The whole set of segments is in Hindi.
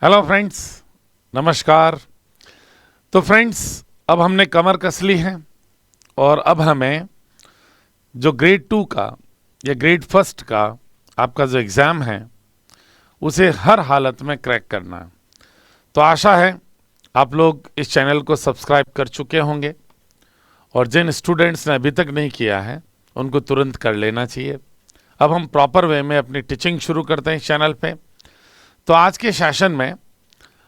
हेलो फ्रेंड्स, नमस्कार। तो फ्रेंड्स, अब हमने कमर कस ली है और अब हमें जो ग्रेड 2 का या ग्रेड फर्स्ट का आपका जो एग्ज़ाम है उसे हर हालत में क्रैक करना है। तो आशा है आप लोग इस चैनल को सब्सक्राइब कर चुके होंगे और जिन स्टूडेंट्स ने अभी तक नहीं किया है उनको तुरंत कर लेना चाहिए। अब हम प्रॉपर वे में अपनी टीचिंग शुरू करते हैं इस चैनल पे। तो आज के सेशन में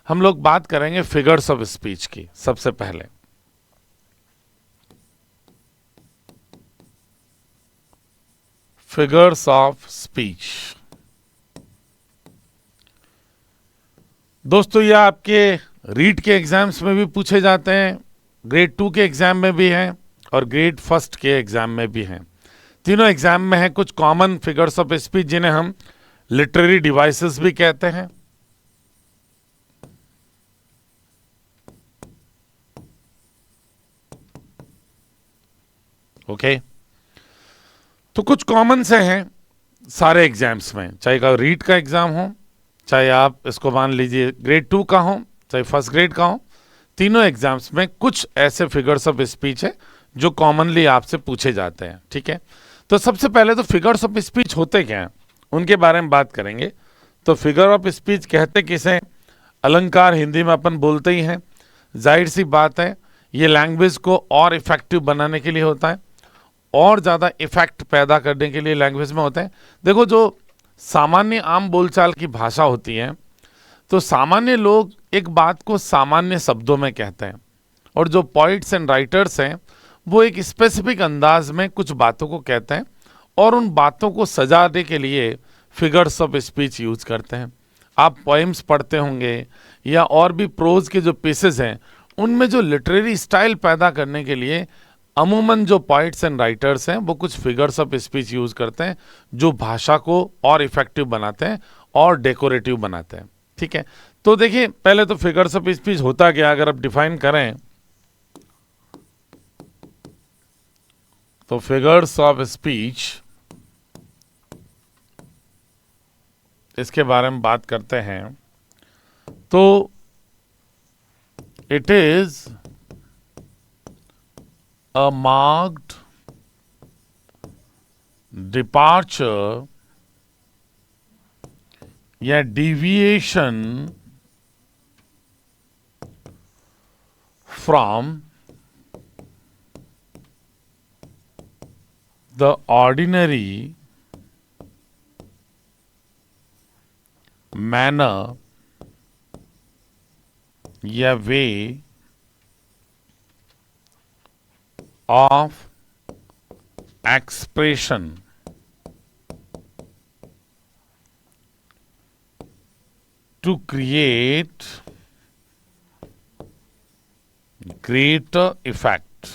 हम लोग बात करेंगे फिगर्स ऑफ स्पीच की। सबसे पहले फिगर्स ऑफ स्पीच। दोस्तों, ये आपके रीड के एग्जाम्स में भी पूछे जाते हैं, ग्रेड 2 के एग्जाम में भी हैं और ग्रेड फर्स्ट के एग्जाम में भी हैं। तीनों एग्जाम में है कुछ कॉमन फिगर्स ऑफ स्पीच जिन्हें हम लिटरेरी डिवाइसेस भी कहते हैं। ओके, तो कुछ कॉमन से हैं सारे एग्जाम्स में, चाहे का रीड का एग्जाम हो, चाहे आप इसको मान लीजिए ग्रेड 2 का हो, चाहे फर्स्ट ग्रेड का हो। तीनों एग्जाम्स में कुछ ऐसे फिगर्स ऑफ स्पीच है जो कॉमनली आपसे पूछे जाते हैं। ठीक है, तो सबसे पहले तो फिगर्स ऑफ स्पीच होते क्या हैं उनके बारे में बात करेंगे। तो फिगर ऑफ स्पीच कहते किसे? अलंकार हिंदी में अपन बोलते ही हैं। जाहिर सी बात है, ये लैंग्वेज को और इफेक्टिव बनाने के लिए होता है, और ज़्यादा इफेक्ट पैदा करने के लिए लैंग्वेज में होते हैं। देखो, जो सामान्य आम बोलचाल की भाषा होती है, तो सामान्य लोग एक बात को सामान्य शब्दों में कहते हैं, और जो पोइट्स एंड राइटर्स हैं वो एक स्पेसिफिक अंदाज में कुछ बातों को कहते हैं और उन बातों को सजाने के लिए फिगर्स ऑफ स्पीच यूज करते हैं। आप पोएम्स पढ़ते होंगे या और भी प्रोज के जो पीसेस हैं उनमें जो लिटरेरी स्टाइल पैदा करने के लिए अमूमन जो पोइट्स एंड राइटर्स हैं वो कुछ फिगर्स ऑफ स्पीच यूज करते हैं जो भाषा को और इफेक्टिव बनाते हैं और डेकोरेटिव बनाते हैं। ठीक है, तो देखिए, पहले तो फिगर्स ऑफ स्पीच होता क्या अगर आप डिफाइन करें तो फिगर्स ऑफ स्पीच, इसके बारे में बात करते हैं तो it is a marked departure या deviation from the ordinary manner या way of expression to create greater effect।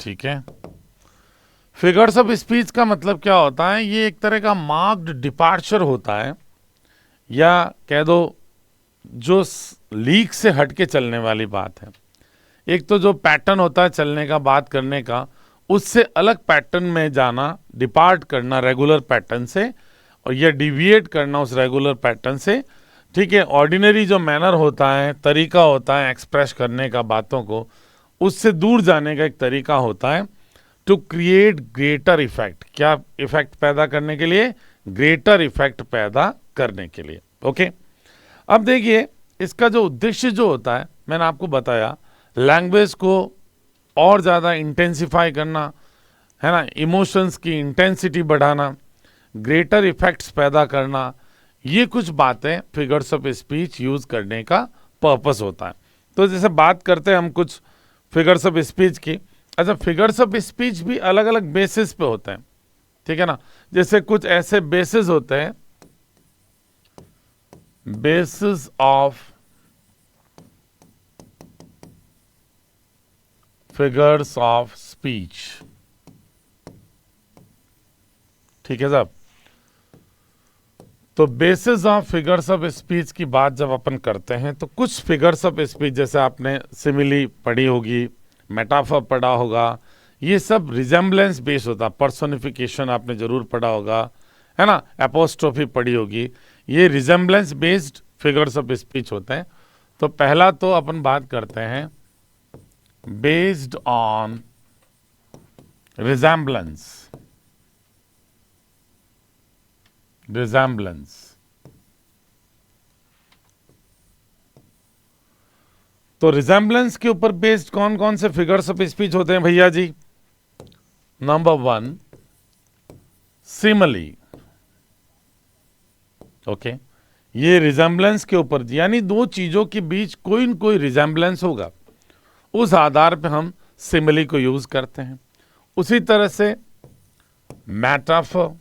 ठीक है, फिगर्स ऑफ स्पीच का मतलब क्या होता है? ये एक तरह का मार्क्ड डिपार्चर होता है, या कह दो जो लीक से हटके चलने वाली बात है। एक तो जो पैटर्न होता है चलने का, बात करने का, उससे अलग पैटर्न में जाना, डिपार्ट करना रेगुलर पैटर्न से, और यह डिविएट करना उस रेगुलर पैटर्न से। ठीक है, ऑर्डिनरी जो मैनर होता है, तरीका होता है एक्सप्रेस करने का बातों को, उससे दूर जाने का एक तरीका होता है टू क्रिएट ग्रेटर इफेक्ट। क्या इफेक्ट पैदा करने के लिए? ग्रेटर इफेक्ट पैदा करने के लिए। ओके, अब देखिए, इसका जो उद्देश्य जो होता है मैंने आपको बताया, लैंग्वेज को और ज़्यादा इंटेंसिफाई करना है ना, इमोशंस की इंटेंसिटी बढ़ाना, ग्रेटर इफेक्ट्स पैदा करना, ये कुछ बातें फिगर्स ऑफ स्पीच यूज करने का पर्पस होता है। तो जैसे बात करते हैं हम कुछ फिगर्स ऑफ स्पीच की। अच्छा, फिगर्स ऑफ स्पीच भी अलग अलग बेसिस पे होते हैं। ठीक है ना, जैसे कुछ ऐसे बेसिस होते हैं, basis of figures of speech. ठीक है साहब, तो basis of figures of speech की बात जब अपन करते हैं तो कुछ फिगर्स ऑफ स्पीच, जैसे आपने सिमिली पढ़ी होगी, मेटाफर पढ़ा होगा, ये सब रिजेम्बलेंस बेस्ड होता है। पर्सोनिफिकेशन आपने जरूर पढ़ा होगा, है ना, एपोस्ट्रोफी पढ़ी होगी। ये resemblance based figures of speech होते हैं। तो पहला तो अपन बात करते हैं बेस्ड ऑन रिजेम्बलेंस। रिजेम्बलेंस, तो रिजेम्बलेंस के ऊपर बेस्ड कौन कौन से फिगर्स ऑफ स्पीच होते हैं भैया जी? Number 1 simile. ओके, ये रिजेम्बलेंस के ऊपर, यानी दो चीजों के बीच कोई न कोई रिजेम्बलेंस होगा, उस आधार पे हम सिमिली को यूज करते हैं। उसी तरह से मेटाफर।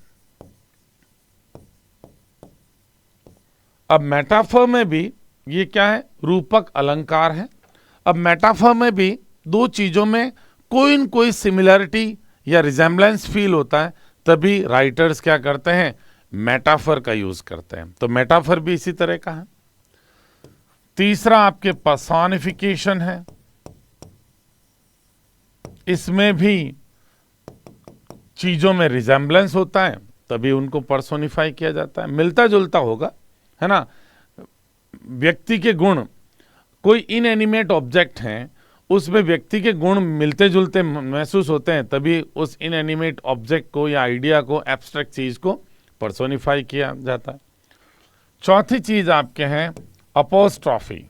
अब मेटाफर में भी ये क्या है? रूपक अलंकार है। अब मेटाफर में भी दो चीजों में कोई न कोई सिमिलरिटी या रिजेम्बलेंस फील होता है, तभी राइटर्स क्या करते हैं? मेटाफर का यूज करते हैं। तो मेटाफर भी इसी तरह का है। तीसरा आपके पर्सोनिफिकेशन है। इसमें भी चीजों में रिजेम्बलेंस होता है, तभी उनको पर्सोनिफाई किया जाता है। मिलता जुलता होगा, है ना? व्यक्ति के गुण, कोई इनएनिमेट ऑब्जेक्ट हैं, उसमें व्यक्ति के गुण मिलते जुलते महसूस होते हैं, तभी उस इनएनिमेट ऑब्जेक्ट को या आइडिया को, एब्स्ट्रैक्ट चीज को पर्सोनिफाई किया जाता है। चौथी चीज आपके हैं अपोस्ट्रॉफी।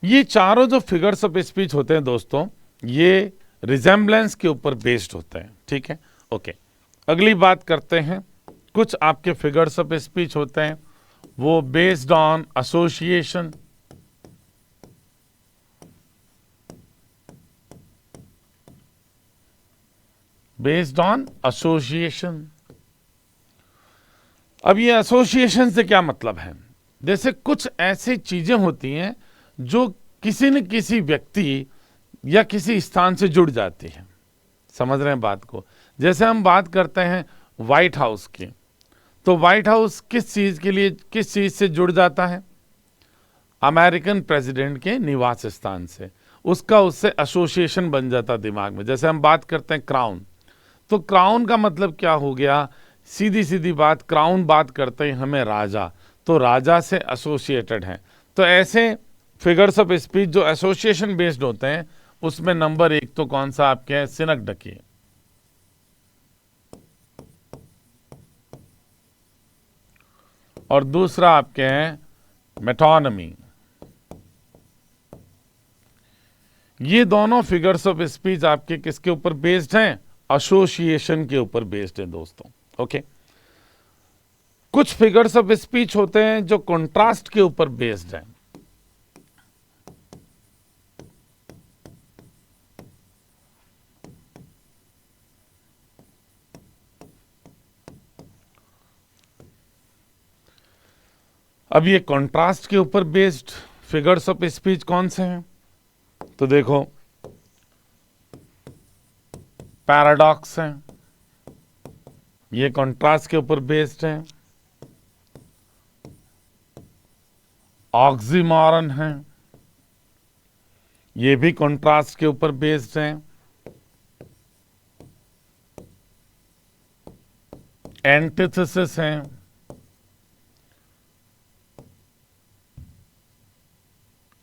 ये चारों जो फिगर्स ऑफ स्पीच होते हैं दोस्तों, ये रिजेम्बलेंस के ऊपर बेस्ड होते हैं। ठीक है, ओके। अगली बात करते हैं, कुछ आपके फिगर्स ऑफ स्पीच होते हैं वो based on association. Based on association. अब ये एसोसिएशन से क्या मतलब है? जैसे कुछ ऐसी चीजें होती हैं जो किसी न किसी व्यक्ति या किसी स्थान से जुड़ जाती है। समझ रहे हैं बात को? जैसे हम बात करते हैं व्हाइट हाउस की, तो व्हाइट हाउस किस चीज के लिए, किस चीज से जुड़ जाता है? अमेरिकन प्रेसिडेंट के निवास स्थान से। उसका उससे एसोसिएशन बन जाता दिमाग में। जैसे हम बात करते हैं क्राउन, तो क्राउन का मतलब क्या हो गया? सीधी सीधी बात, क्राउन बात करते हैं हमें राजा, तो राजा से एसोसिएटेड है। तो ऐसे फिगर्स ऑफ स्पीच जो एसोसिएशन बेस्ड होते हैं, उसमें नंबर 1 तो कौन सा आपके हैं? सिनकडकी। और दूसरा आपके हैं मेटोनमी। ये दोनों फिगर्स ऑफ स्पीच आपके किसके ऊपर बेस्ड हैं? एसोसिएशन के ऊपर बेस्ड है दोस्तों। ओके, कुछ फिगर्स ऑफ स्पीच होते हैं जो कॉन्ट्रास्ट के ऊपर बेस्ड हैं। अब ये कॉन्ट्रास्ट के ऊपर बेस्ड फिगर्स ऑफ स्पीच कौन से हैं? तो देखो, पैराडॉक्स हैं, ये कॉन्ट्रास्ट के ऊपर बेस्ड हैं। ऑक्सीमोरन हैं, ये भी कॉन्ट्रास्ट के ऊपर बेस्ड हैं। एंटीथेसिस हैं,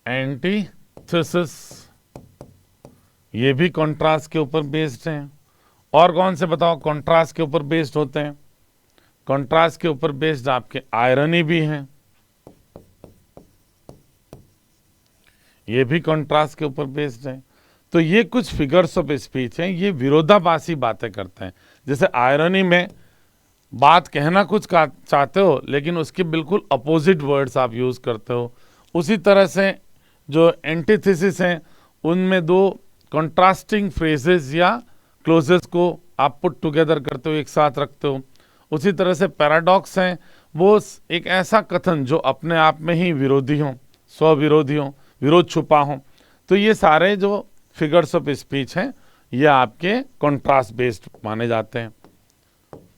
एंटीथेसिस ये भी कॉन्ट्रास्ट के ऊपर बेस्ड हैं। और कौन से बताओ कॉन्ट्रास्ट के ऊपर बेस्ड होते हैं? कॉन्ट्रास्ट के ऊपर बेस्ड आपके आयरनी भी हैं, ये भी कॉन्ट्रास्ट के ऊपर बेस्ड है। तो ये कुछ फिगर्स ऑफ स्पीच हैं, ये विरोधाभासी बातें करते हैं। जैसे आयरनी में बात कहना कुछ चाहते हो, लेकिन उसके बिल्कुल अपोजिट वर्ड्स आप यूज करते हो। उसी तरह से जो एंटीथेसिस हैं, उनमें दो कॉन्ट्रास्टिंग फ्रेजेस या क्लोजेस को आप पुट टुगेदर करते हो, एक साथ रखते हो। उसी तरह से पैराडॉक्स हैं, वो एक ऐसा कथन जो अपने आप में ही विरोधी हो, स्वविरोधी हो, विरोध छुपा हो। तो ये सारे जो फिगर्स ऑफ स्पीच हैं, ये आपके कॉन्ट्रास्ट बेस्ड माने जाते हैं।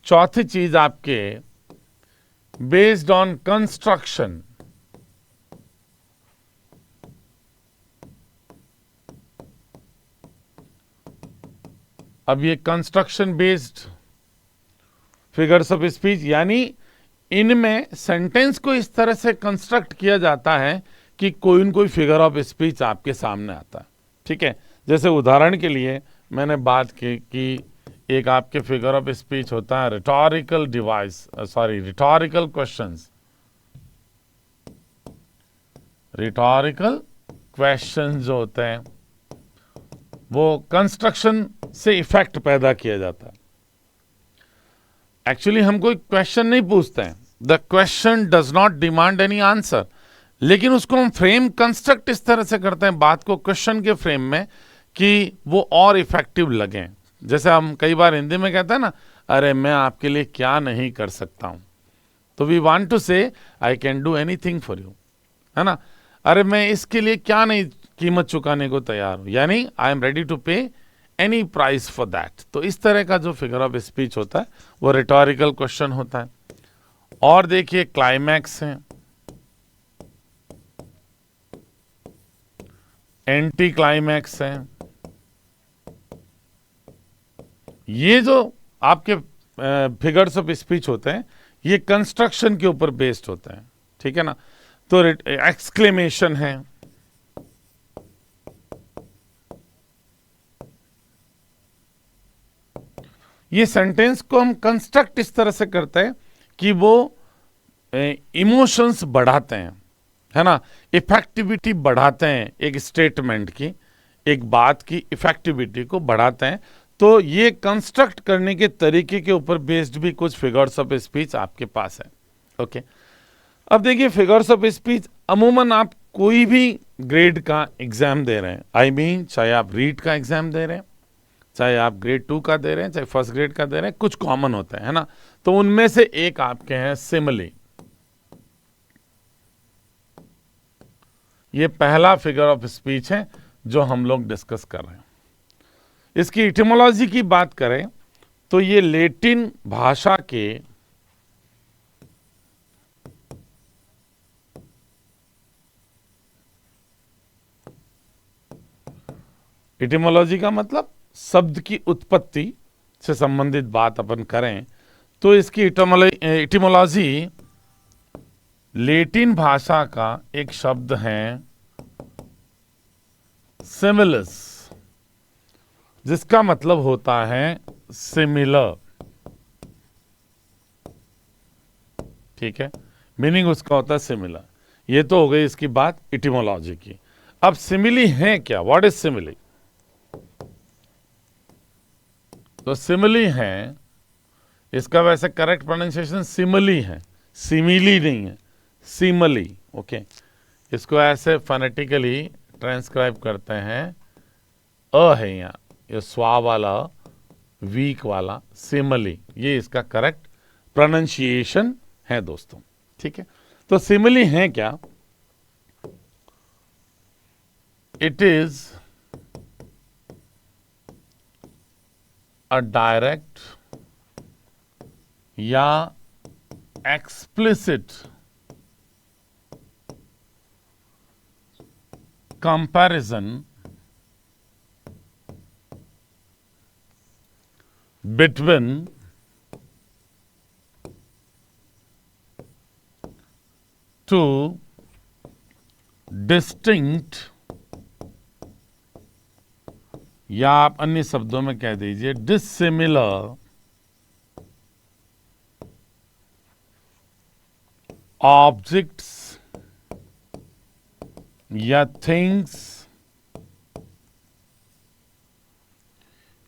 चौथी चीज आपके बेस्ड ऑन कंस्ट्रक्शन। अब ये construction based figures of speech यानी इनमें सेंटेंस को इस तरह से कंस्ट्रक्ट किया जाता है कि कोई न कोई फिगर ऑफ स्पीच आपके सामने आता है। ठीक है, जैसे उदाहरण के लिए मैंने बात की कि एक आपके फिगर ऑफ स्पीच होता है rhetorical device, rhetorical questions. Rhetorical questions जो होते हैं वो कंस्ट्रक्शन से इफेक्ट पैदा किया जाता है। एक्चुअली हम कोई क्वेश्चन नहीं पूछते हैं, the question does not demand any answer, लेकिन उसको हम फ्रेम कंस्ट्रक्ट इस तरह से करते हैं बात को क्वेश्चन के फ्रेम में कि वो और इफेक्टिव लगे। जैसे हम कई बार हिंदी में कहते हैं ना, अरे मैं आपके लिए क्या नहीं कर सकता हूं, तो वी वांट टू से I can do anything for you, है ना। अरे मैं इसके लिए क्या नहीं कीमत चुकाने को तैयार हूं, यानी आई एम रेडी टू पे एनी प्राइस फॉर दैट। तो इस तरह का जो फिगर ऑफ स्पीच होता है वो रिटोरिकल क्वेश्चन होता है। और देखिए क्लाइमैक्स है, एंटी क्लाइमैक्स है। ये जो आपके फिगर्स ऑफ स्पीच होते हैं ये कंस्ट्रक्शन के ऊपर बेस्ड होते हैं, ठीक है ना। तो एक्सक्लेमेशन है, ये सेंटेंस को हम कंस्ट्रक्ट इस तरह से करते हैं कि वो इमोशंस बढ़ाते हैं, है ना, इफेक्टिविटी बढ़ाते हैं, एक स्टेटमेंट की, एक बात की इफेक्टिविटी को बढ़ाते हैं। तो ये कंस्ट्रक्ट करने के तरीके के ऊपर बेस्ड भी कुछ फिगर्स ऑफ स्पीच आपके पास है। ओके, अब देखिए फिगर्स ऑफ स्पीच अमूमन आप कोई भी ग्रेड का एग्जाम दे रहे हैं, आई मीन चाहे आप रीड का एग्जाम दे रहे हैं, चाहे आप ग्रेड 2 का दे रहे हैं, चाहे फर्स्ट ग्रेड का दे रहे हैं, कुछ कॉमन होता है ना। तो उनमें से एक आपके हैं सिमिली। ये पहला फिगर ऑफ स्पीच है जो हम लोग डिस्कस कर रहे हैं। इसकी इटिमोलॉजी की बात करें तो ये लैटिन भाषा के इटिमोलॉजी का मतलब शब्द की उत्पत्ति से संबंधित बात अपन करें तो इसकी इटिमोलॉजी लैटिन भाषा का एक शब्द है सिमिलस, जिसका मतलब होता है सिमिलर। ठीक है, मीनिंग उसका होता है सिमिलर। ये तो हो गई इसकी बात इटिमोलॉजी की। अब सिमिली है क्या, व्हाट इज सिमिली? तो सिमिली है, इसका वैसे करेक्ट प्रोनाउंसिएशन सिमिली है, सिमिली नहीं है, सिमिली। ओके, इसको ऐसे फोनेटिकली ट्रांसक्राइब करते हैं, अ है यहाँ, ये स्वा वाला वीक वाला सिमिली, ये इसका करेक्ट प्रोनाउंसिएशन है दोस्तों। ठीक है, तो सिमिली है क्या? इट इज अ डायरेक्ट या explicit comparison between two distinct, या आप अन्य शब्दों में कह दीजिए डिसिमिलर ऑब्जेक्ट्स या things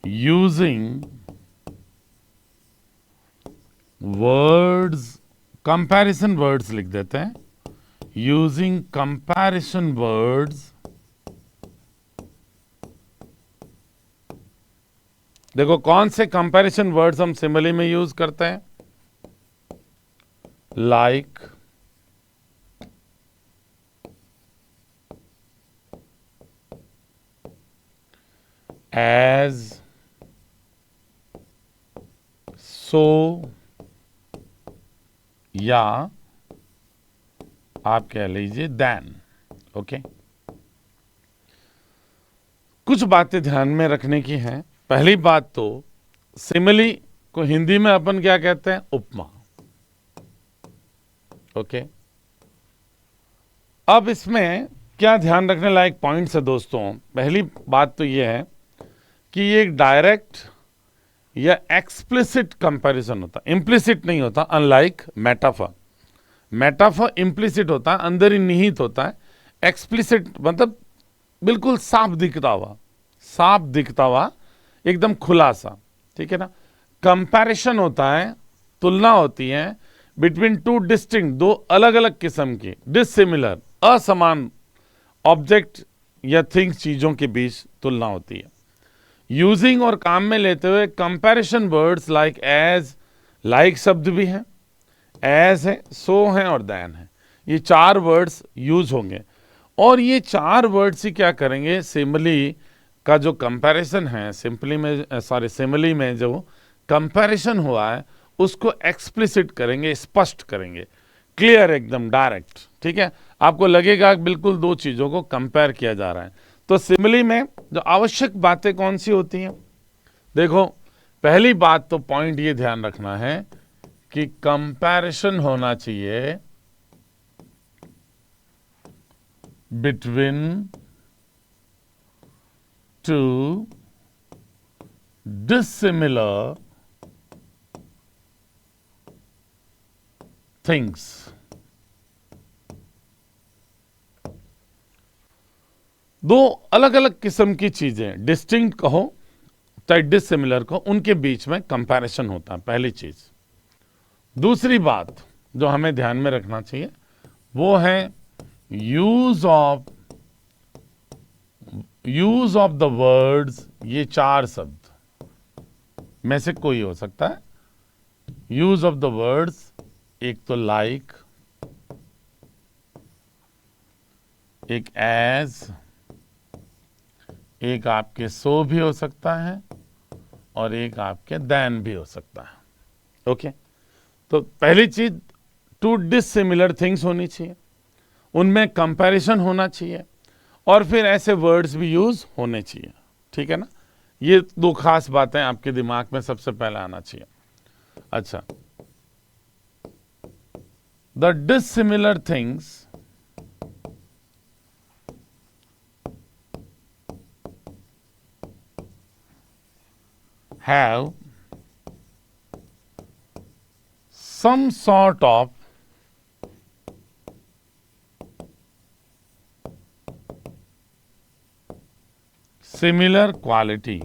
using words, comparison words लिख देते हैं, यूजिंग कंपैरिजन वर्ड्स। देखो कौन से कंपैरिजन वर्ड्स हम सिमिली में यूज करते हैं, लाइक, एज, सो, या आप कह लीजिए देन। ओके, कुछ बातें ध्यान में रखने की हैं। पहली बात तो सिमिली को हिंदी में अपन क्या कहते हैं? उपमा। ओके, अब इसमें क्या ध्यान रखने लायक पॉइंट्स है दोस्तों? पहली बात तो ये है कि ये एक डायरेक्ट या एक्सप्लिसिट कंपैरिजन होता है, इम्प्लिसिट नहीं होता, अनलाइक मेटाफर। मेटाफर इम्प्लिसिट होता है, अंदर ही निहित होता है। एक्सप्लिसिट मतलब बिल्कुल साफ दिखता हुआ, एकदम खुला सा, ठीक है ना। कंपैरिजन होता है, तुलना होती है बिटवीन टू डिस्टिंक्ट, दो अलग अलग किस्म की, डिसिमिलर, असमान ऑब्जेक्ट या थिंग्स, चीजों के बीच तुलना होती है। यूजिंग और काम में लेते हुए comparison words like as, like शब्द भी हैं, एज है, सो है और देन है, ये 4 वर्ड्स यूज होंगे। और ये 4 वर्ड्स ही क्या करेंगे? सिमिली का जो कंपैरिजन है, सिमिली में जो कंपैरिजन हुआ है उसको एक्सप्लिसिट करेंगे, स्पष्ट करेंगे, क्लियर, एकदम डायरेक्ट, ठीक है। आपको लगेगा बिल्कुल 2 चीजों को कंपेयर किया जा रहा है। तो सिमिली में जो आवश्यक बातें कौन सी होती हैं? देखो, पहली बात तो पॉइंट ये ध्यान रखना है कि कंपैरिजन होना चाहिए बिटवीन टू डिसिमिलर थिंग्स। दो अलग अलग किस्म की चीजें, डिस्टिंक्ट कहो चाहे डिसिमिलर कहो, उनके बीच में कंपैरिजन होता है, पहली चीज। दूसरी बात जो हमें ध्यान में रखना चाहिए वो है यूज ऑफ द वर्ड्स। ये 4 शब्द में से कोई हो सकता है। यूज ऑफ द वर्ड्स, एक तो लाइक, एक एज, एक आपके सो भी हो सकता है और एक आपके देन भी हो सकता है। ओके, तो पहली चीज 2 डिसिमिलर थिंग्स होनी चाहिए, उनमें कंपैरिजन होना चाहिए और फिर ऐसे वर्ड्स भी यूज होने चाहिए, ठीक है ना। ये 2 खास बातें आपके दिमाग में सबसे पहले आना चाहिए। अच्छा, the dissimilar things have some sort of similar quality।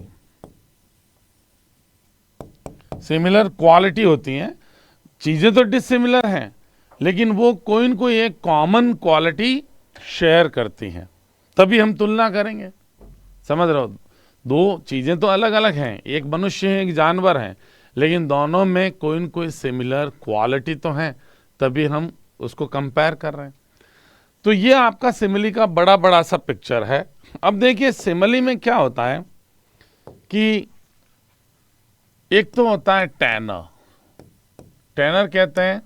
Similar quality होती हैं, चीजें तो डिसिमिलर हैं लेकिन वो कोई न कोई एक कॉमन क्वालिटी शेयर करती हैं, तभी हम तुलना करेंगे। समझ रहे हो? 2 चीजें तो अलग अलग हैं, एक मनुष्य है, एक जानवर है, लेकिन दोनों में कोई न कोई सिमिलर क्वालिटी तो है, तभी हम उसको कंपेयर कर रहे हैं। तो ये आपका सिमिली का बड़ा बड़ा सा पिक्चर है। अब देखिए, सिमिली में क्या होता है कि एक तो होता है टैनर। टैनर कहते हैं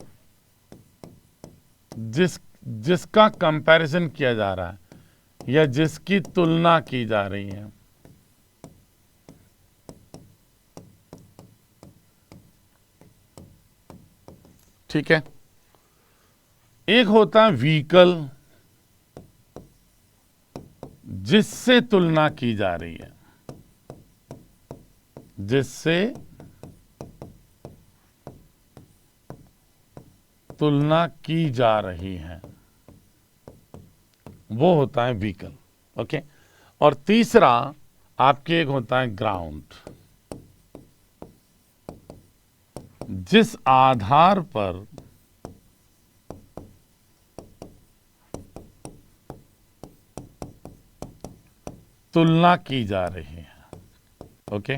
जिसका कंपैरिजन किया जा रहा है या जिसकी तुलना की जा रही है। ठीक है, एक होता है व्हीकल, जिससे तुलना की जा रही है, जिससे तुलना की जा रही है, वो होता है व्हीकल। ओके, और तीसरा आपके एक होता है ग्राउंड, जिस आधार पर तुलना की जा रही है। ओके,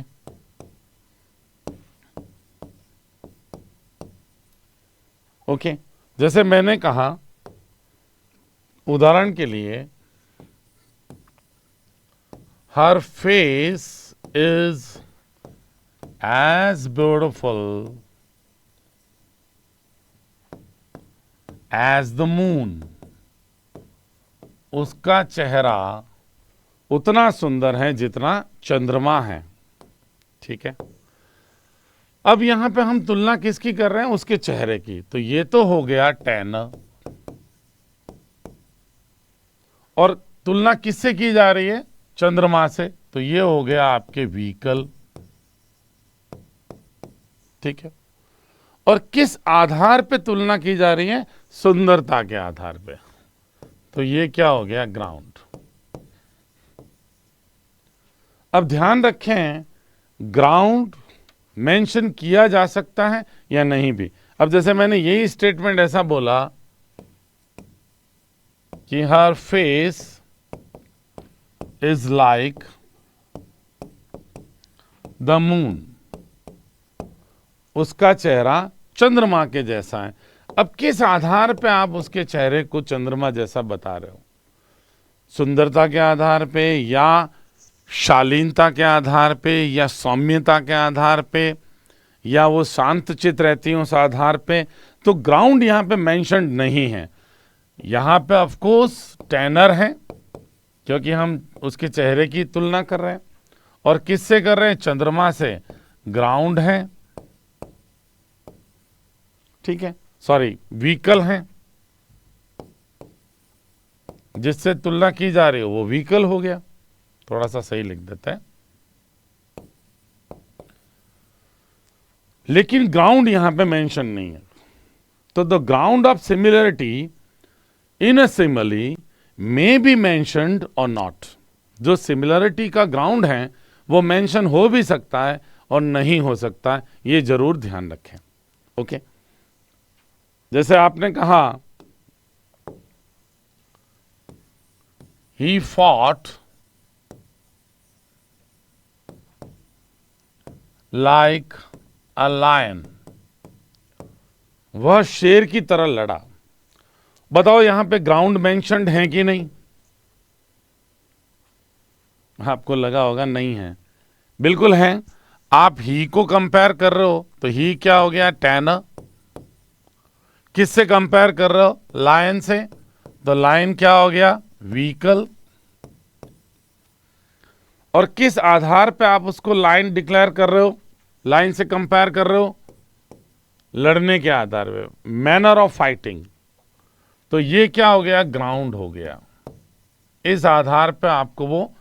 ओके, जैसे मैंने कहा उदाहरण के लिए, her face is as beautiful as the moon. उसका चेहरा उतना सुंदर है जितना चंद्रमा है। ठीक है, अब यहां पे हम तुलना किसकी कर रहे हैं? उसके चेहरे की। तो ये तो हो गया टैनर, और तुलना किससे की जा रही है? चंद्रमा से। तो ये हो गया आपके व्हीकल, ठीक है। और किस आधार पे तुलना की जा रही है? सुंदरता के आधार पे। तो ये क्या हो गया? ग्राउंड। अब ध्यान रखें, ग्राउंड मेंशन किया जा सकता है या नहीं भी। अब जैसे मैंने यही स्टेटमेंट ऐसा बोला कि her face is like the moon, उसका चेहरा चंद्रमा के जैसा है। अब किस आधार पे आप उसके चेहरे को चंद्रमा जैसा बता रहे हो? सुंदरता के आधार पे, या शालीनता के आधार पे, या सौम्यता के आधार पे, या वो शांतचित रहती हैं उस आधार पे? तो ग्राउंड यहां पे मेंशन्ड नहीं है। यहां पे ऑफ कोर्स टैनर है, क्योंकि हम उसके चेहरे की तुलना कर रहे हैं। और किससे कर रहे हैं? चंद्रमा से। ग्राउंड है, ठीक है, सॉरी, व्हीकल है, जिससे तुलना की जा रही है वो व्हीकल हो गया। थोड़ा सा सही लिख देते हैं, लेकिन ग्राउंड यहां पे मेंशन नहीं है। तो the ground of similarity in a simile may be mentioned और नॉट। जो सिमिलरिटी का ग्राउंड है वो मेंशन हो भी सकता है और नहीं हो सकता है, ये जरूर ध्यान रखें। ओके, जैसे आपने कहा he fought like a lion, वह शेर की तरह लड़ा। बताओ यहां पे ग्राउंड मेंशन्ड है कि नहीं? आपको लगा होगा नहीं है। बिल्कुल है। आप ही को कंपेयर कर रहे हो तो ही क्या हो गया? टैनर। किससे कंपेयर कर रहे हो? लायन से। तो लायन क्या हो गया? व्हीकल। और किस आधार पे आप उसको लाइन डिक्लेयर कर रहे हो, लाइन से कंपेयर कर रहे हो? लड़ने के आधार पे, मैनर ऑफ फाइटिंग। तो ये क्या हो गया? ग्राउंड हो गया। इस आधार पे आपको वो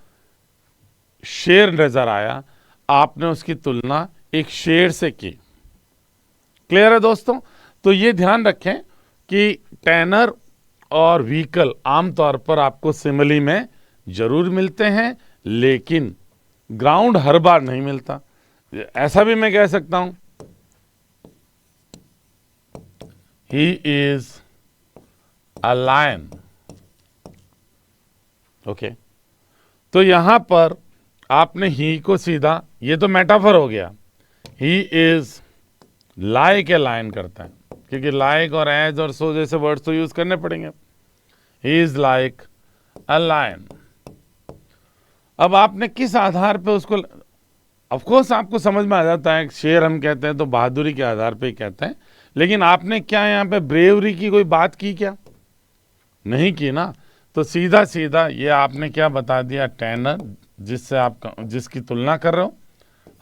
शेर नजर आया, आपने उसकी तुलना एक शेर से की। क्लियर है दोस्तों? तो ये ध्यान रखें कि टैनर और व्हीकल आमतौर पर आपको सिमिली में जरूर मिलते हैं, लेकिन ग्राउंड हर बार नहीं मिलता। ऐसा भी मैं कह सकता हूं, he is a lion. Okay, तो यहां पर आपने ही को सीधा, ये तो मेटाफर हो गया। He is like a lion करता है, क्योंकि लाइक और एज और सो जैसे वर्ड्स तो यूज करने पड़ेंगे। He is like a lion. अब आपने किस आधार पे उसको, ऑफ कोर्स आपको समझ में आ जाता है, शेर हम कहते हैं तो बहादुरी के आधार पे ही कहते हैं, लेकिन आपने क्या यहाँ पे ब्रेवरी की कोई बात की क्या? नहीं की ना। तो सीधा सीधा ये आपने क्या बता दिया? टैनर, जिससे आप जिसकी तुलना कर रहे हो।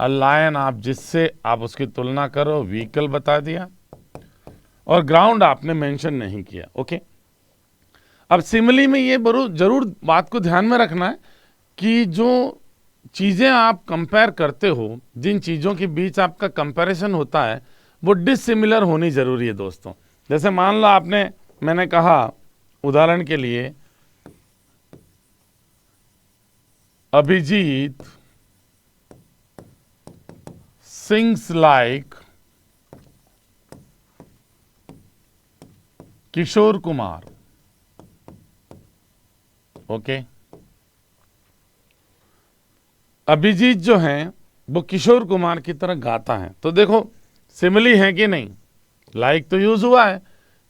अ लायन, आप जिससे आप उसकी तुलना कर रहे हो, व्हीकल बता दिया। और ग्राउंड आपने मेंशन नहीं किया। ओके, अब सिमिली में ये जरूर बात को ध्यान में रखना है कि जो चीजें आप कंपेयर करते हो, जिन चीजों के बीच आपका कंपैरिजन होता है, वो डिसिमिलर होनी जरूरी है दोस्तों। जैसे मान लो मैंने कहा उदाहरण के लिए, Abhijit sings like Kishore Kumar. Okay, Abhijit जो हैं वो किशोर कुमार की तरह गाता है। तो देखो सिमिली है कि नहीं? लाइक तो यूज हुआ है,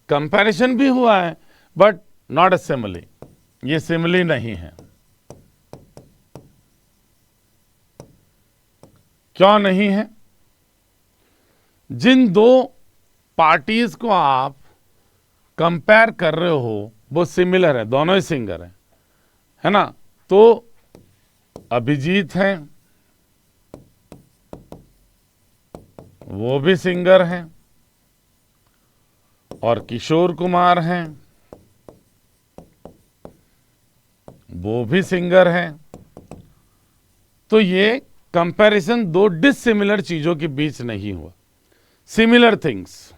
कंपैरिजन भी हुआ है, बट नॉट अ सिमिली। ये सिमिली नहीं है। क्यों नहीं है? जिन दो पार्टीज को आप कंपेयर कर रहे हो वो सिमिलर है, दोनों ही सिंगर है ना? तो अभिजीत हैं, वो भी सिंगर हैं, और किशोर कुमार हैं, वो भी सिंगर हैं। तो ये कंपैरिजन दो डिसिमिलर चीजों के बीच नहीं हुआ, सिमिलर थिंग्स।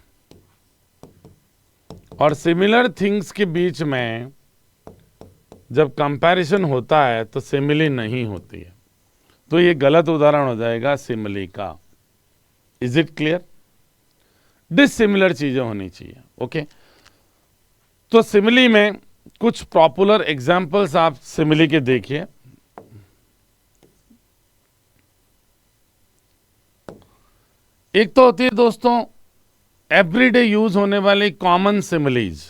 और सिमिलर थिंग्स के बीच में जब कंपैरिजन होता है तो सिमिली नहीं होती है, तो ये गलत उदाहरण हो जाएगा सिमिली का। Is it clear? डिसिमिलर चीजें होनी चाहिए। ओके, तो सिमिली में कुछ पॉपुलर एग्जांपल्स आप सिमिली के देखिए। एक तो होती है दोस्तों एवरीडे यूज होने वाली कॉमन सिमिलीज,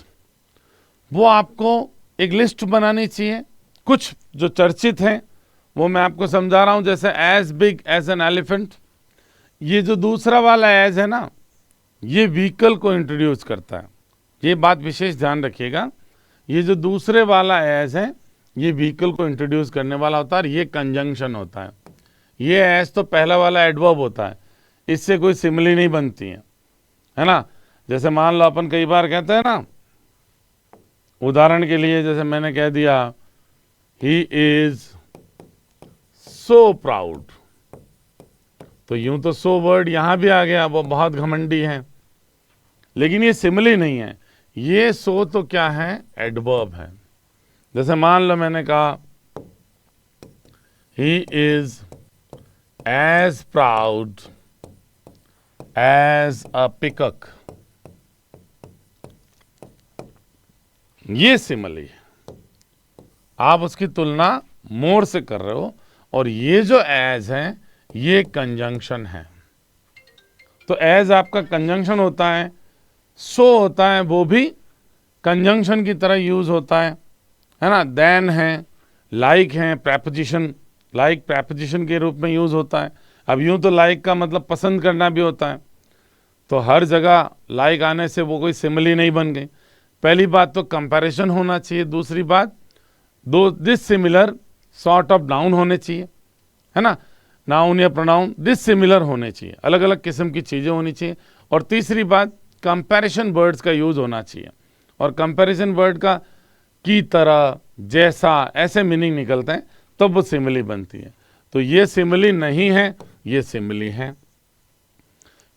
वो आपको एक लिस्ट बनानी चाहिए। कुछ जो चर्चित हैं वो मैं आपको समझा रहा हूं, जैसे as big as an elephant. ये जो दूसरा वाला एज है ना, ये व्हीकल को इंट्रोड्यूस करता है। ये बात विशेष ध्यान रखिएगा, ये जो दूसरे वाला एज है ये व्हीकल को इंट्रोड्यूस करने वाला होता है, और ये कंजंक्शन होता है। ये एज तो पहला वाला एडवर्ब होता है, इससे कोई सिमिली नहीं बनती है ना। जैसे मान लो अपन कई बार कहते हैं ना, उदाहरण के लिए जैसे मैंने कह दिया ही इज सो प्राउड, तो यूं तो सो वर्ड यहां भी आ गया, वो बहुत घमंडी है, लेकिन ये सिमिली नहीं है। ये सो तो क्या है, एडवर्ब है। जैसे मान लो मैंने कहा he is as proud as a peacock, ये सिमिली है। आप उसकी तुलना मोर से कर रहे हो, और ये जो एज है ये कंजंक्शन है। तो एज आपका कंजंक्शन होता है, सो होता है वो भी कंजंक्शन की तरह यूज होता है ना। देन है, लाइक है, प्रेपोजिशन, लाइक प्रेपोजिशन के रूप में यूज होता है। अब यूं तो लाइक का मतलब पसंद करना भी होता है, तो हर जगह लाइक आने से वो कोई सिमिली नहीं बन गई। पहली बात तो कंपैरिजन होना चाहिए, दूसरी बात दो डिसिमिलर सॉर्ट ऑफ नाउन होने चाहिए, है ना। नाउन या प्रोनाउन डिसिमिलर होने चाहिए, अलग अलग किस्म की चीजें होनी चाहिए। और तीसरी बात कंपैरिजन वर्ड्स का यूज होना चाहिए, और कंपैरिजन वर्ड का की तरह, जैसा, ऐसे मीनिंग निकलते हैं, तब वो सिमिली बनती है। तो ये सिमिली नहीं है, ये सिमिली है,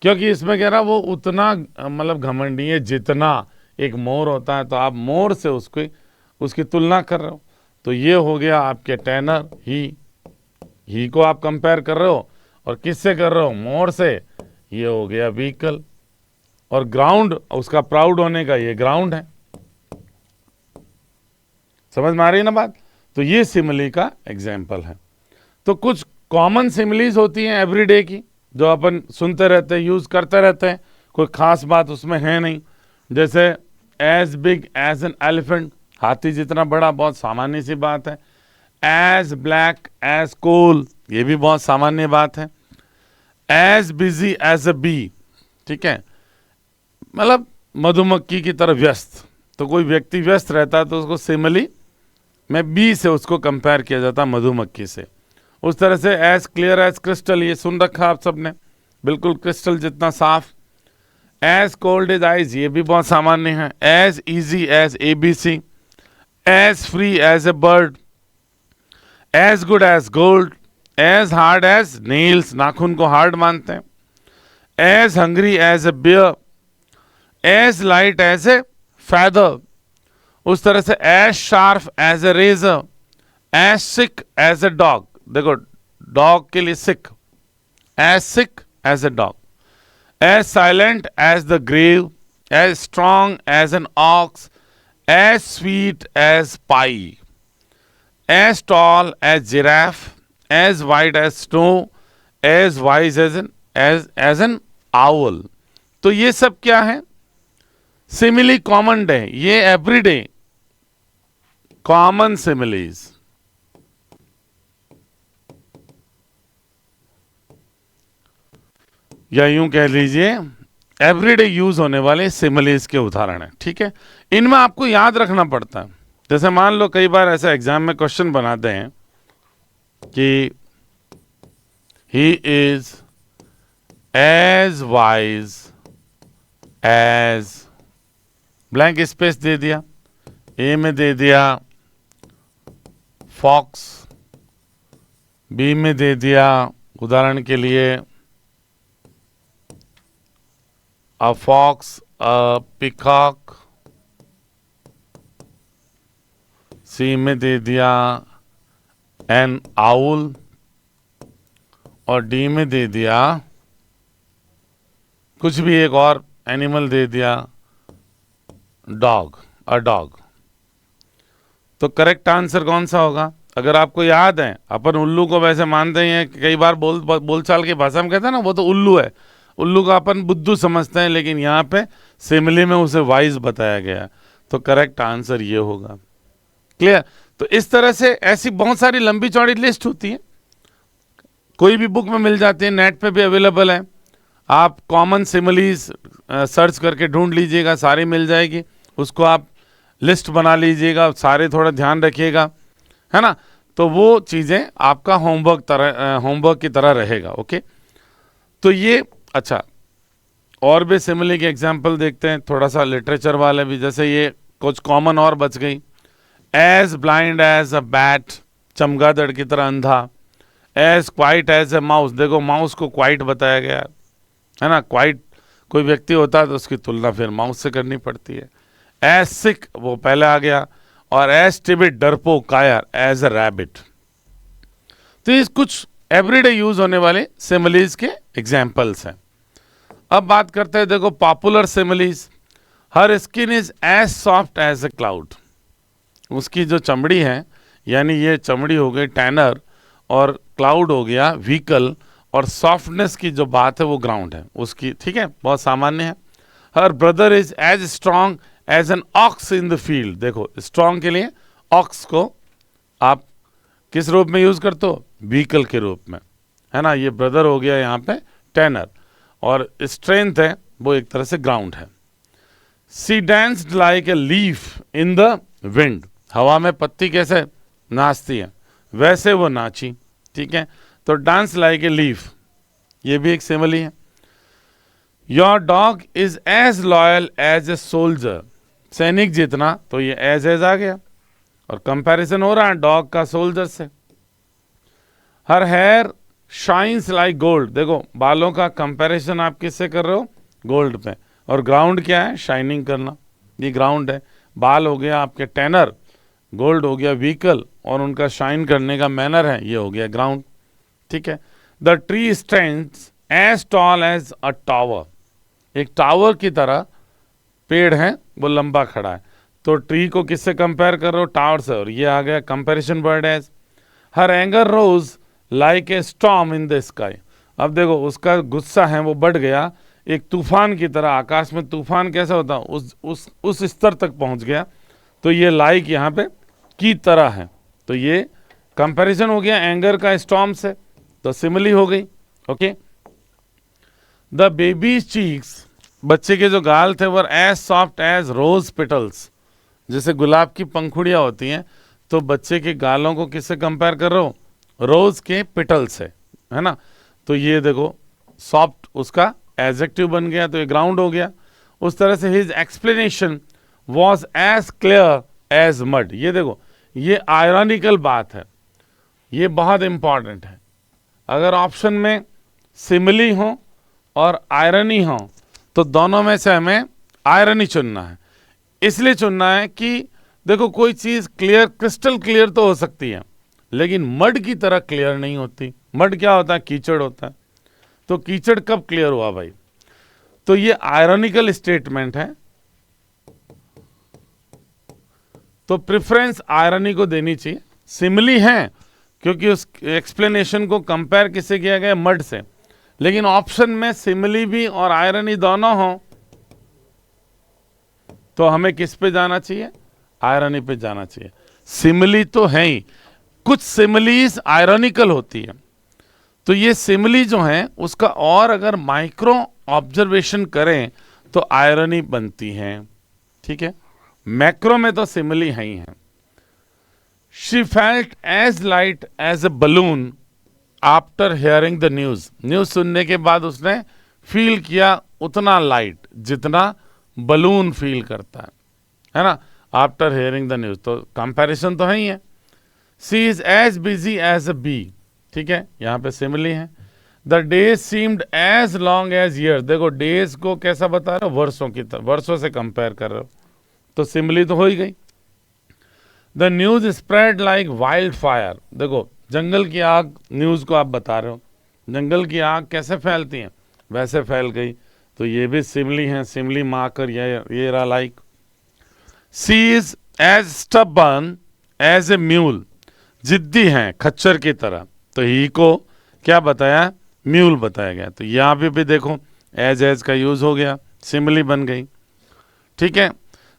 क्योंकि इसमें कह रहा वो उतना मतलब घमंडी है जितना एक मोर होता है, तो आप मोर से उसकी तुलना कर रहे हो। तो ये हो गया आपके टेनर, ही को आप कंपेयर कर रहे हो, और किससे कर रहे हो, मोर से। ये हो गया व्हीकल, और ग्राउंड उसका प्राउड होने का, ये ग्राउंड है। समझ में आ रही है ना बात? तो ये सिमिली का एग्जाम्पल है। तो कुछ कॉमन सिमिलीज होती हैं एवरीडे की, जो अपन सुनते रहते हैं, यूज करते रहते हैं, कोई खास बात उसमें है नहीं। जैसे as big as an elephant, हाथी जितना बड़ा, बहुत सामान्य सी बात है। एज ब्लैक एज कोल, ये भी बहुत सामान्य बात है। As busy as a bee, ठीक है, मतलब मधुमक्खी की तरह व्यस्त। तो कोई व्यक्ति व्यस्त रहता है तो उसको सिमिली में बी से उसको कंपेयर किया जाता है, मधुमक्खी से। उस तरह से एज क्लियर एज क्रिस्टल, ये सुन रखा आप सबने, बिल्कुल क्रिस्टल जितना साफ। एज कोल्ड एज आइज, ये भी बहुत सामान्य है। As easy as ABC, as free as a bird, as good as gold, as hard as nails, नाखून को हार्ड मानते हैं। As hungry as a bear, as light as a feather. उस तरह से as sharp as a razor, as sick as a dog, देखो डॉग के लिए sick, as sick as a dog. As silent as the grave, as strong as an ox, as sweet as pie, as tall as giraffe, as white as snow, as wise as an owl. तो ये सब क्या है, सिमिली कॉमन है, ये एवरीडे कॉमन सिमिलीज। या यूं कह लीजिए एवरीडे यूज होने वाले सिमिलीज के उदाहरण हैं, ठीक है। इनमें आपको याद रखना पड़ता है। जैसे मान लो कई बार ऐसे एग्जाम में क्वेश्चन बनाते हैं कि he is as wise as, blank space दे दिया, ए में दे दिया फॉक्स, बी में दे दिया उदाहरण के लिए अ फॉक्स, अ पिकॉक, सी में दे दिया एन आउल, और डी में दे दिया कुछ भी एक और एनिमल दे दिया डॉग, अ डॉग। तो करेक्ट आंसर कौन सा होगा? अगर आपको याद है, अपन उल्लू को वैसे मानते हैं, कई बार बोलचाल की भाषा में कहते हैं ना वो तो उल्लू है, उल्लू का अपन बुद्धू समझते हैं, लेकिन यहाँ पे सिमिली में उसे वाइज बताया गया। तो करेक्ट आंसर ये होगा। क्लियर? तो इस तरह से ऐसी बहुत सारी लंबी चौड़ी लिस्ट होती है, कोई भी बुक में मिल जाती है, नेट पे भी अवेलेबल है। आप कॉमन सिमिलीज सर्च करके ढूंढ लीजिएगा, सारी मिल जाएगी, उसको आप लिस्ट बना लीजिएगा, सारे थोड़ा ध्यान रखिएगा, है ना। तो वो चीज़ें आपका होमवर्क की तरह रहेगा। ओके, तो ये अच्छा, और भी सिमिली के एग्जाम्पल देखते हैं, थोड़ा सा लिटरेचर वाले भी, जैसे ये कुछ कॉमन और बच गई। As blind as a bat, चमगादड़ की तरह अंधा। As quiet as a mouse, देखो माउस को क्वाइट बताया गया है ना, क्वाइट कोई व्यक्ति होता है तो उसकी तुलना फिर माउस से करनी पड़ती है। एज सिक, वो पहले आ गया, और एज टिबिट, डरपोक, कायर, एज अ रैबिट। तो ये कुछ एवरीडे यूज होने वाले सिमिलीज के एग्जाम्पल्स हैं। अब बात करते हैं, देखो popular similes. Her skin is as soft as a cloud, उसकी जो चमड़ी है, यानी ये चमड़ी हो गई टैनर, और क्लाउड हो गया व्हीकल, और सॉफ्टनेस की जो बात है वो ग्राउंड है उसकी, ठीक है, बहुत सामान्य है। Her brother is as strong as an ox in the field, देखो स्ट्रांग के लिए ऑक्स को आप किस रूप में यूज करते हो? व्हीकल के रूप में, है ना। ये ब्रदर हो गया यहाँ पे टैनर, और स्ट्रेंथ है वो एक तरह से ग्राउंड है। She danced like a leaf in the wind, हवा में पत्ती कैसे नाचती है वैसे वो नाची, ठीक है। तो डांस लाइक ए लीफ, ये भी एक सिमिली है। Your dog is as loyal as a soldier, सैनिक जितना, तो ये एज आ गया, और कंपैरिजन हो रहा है डॉग का सोल्जर से। Her hair shines like gold, देखो बालों का कंपैरिजन आप किससे कर रहे हो? गोल्ड पे, और ग्राउंड क्या है? शाइनिंग करना, ये ग्राउंड है। बाल हो गया आपके टैनर, गोल्ड हो गया व्हीकल, और उनका शाइन करने का मैनर है, ये हो गया ग्राउंड, ठीक है। The tree stands as tall as a tower, एक टावर की तरह पेड़ है, वो लंबा खड़ा है, तो ट्री को किससे कंपेयर कर रहे हो? टावर से, और ये आ गया comparison word as. Her anger rose like a storm in the sky, अब देखो उसका गुस्सा है वो बढ़ गया एक तूफान की तरह, आकाश में तूफान कैसा होता है उस स्तर तक पहुंच गया, तो ये लाइक यहाँ पे की तरह है, तो ये कंपैरिजन हो गया एंगर का स्टॉर्म से, तो सिमिली हो गई। ओके, द बेबीज चीक्स, बच्चे के जो गाल थे वो as soft as rose petals, जैसे गुलाब की पंखुड़ियां होती हैं, तो बच्चे के गालों को किससे कंपेयर कर रहे हो? रोज के पेटल से, है ना। तो ये देखो सॉफ्ट उसका एडजेक्टिव बन गया, तो ये ग्राउंड हो गया। उस तरह से his explanation was as clear as mud, ये देखो ये आयरॉनिकल बात है, ये बहुत इंपॉर्टेंट है। अगर ऑप्शन में सिमिली हो और आयरनी हो तो दोनों में से हमें आयरनी चुनना है। इसलिए चुनना है कि देखो कोई चीज क्लियर, क्रिस्टल क्लियर तो हो सकती है, लेकिन मड की तरह क्लियर नहीं होती। मड क्या होता है? कीचड़ होता है। तो कीचड़ कब क्लियर हुआ भाई? तो ये आयरॉनिकल स्टेटमेंट है, तो प्रेफरेंस आयरनी को देनी चाहिए। सिमिली है क्योंकि उस एक्सप्लेनेशन को कंपेयर किससे किया गया? मड से। लेकिन ऑप्शन में सिमिली भी और आयरनी दोनों हो तो हमें किस पे जाना चाहिए? आयरनी पे जाना चाहिए। सिमिली तो है ही, कुछ सिमिलीज आयरॉनिकल होती है, तो ये सिमिली जो है उसका और अगर माइक्रो ऑब्जर्वेशन करें तो आयरनी बनती है, ठीक है। मैक्रो में तो सिमिली है ही है। She felt as light as a balloon after hearing the news, news सुनने के बाद उसने फील किया उतना लाइट जितना बलून फील करता है ना, आफ्टर हेयरिंग द न्यूज। तो कंपैरिजन तो है ही है। She is as busy as a bee, ठीक है, यहाँ पे सिमिली है। The days seemed as long as years, देखो डेज को कैसा बता रहे हो, वर्षों की तरह, वर्षों से कंपेयर कर रहे हो, तो सिमिली तो हो ही गई। The news spread like wild fire, देखो जंगल की आग न्यूज को आप बता रहे हो, जंगल की आग कैसे फैलती है वैसे फैल गई, तो ये भी सिमिली है, सिमिली माकर ये रहा like. She is as stubborn as a mule, जिद्दी हैं खच्चर की तरह, तो ही को क्या बताया, म्यूल बताया गया। तो यहाँ पे भी देखो एज का यूज हो गया, सिमिली बन गई, ठीक है।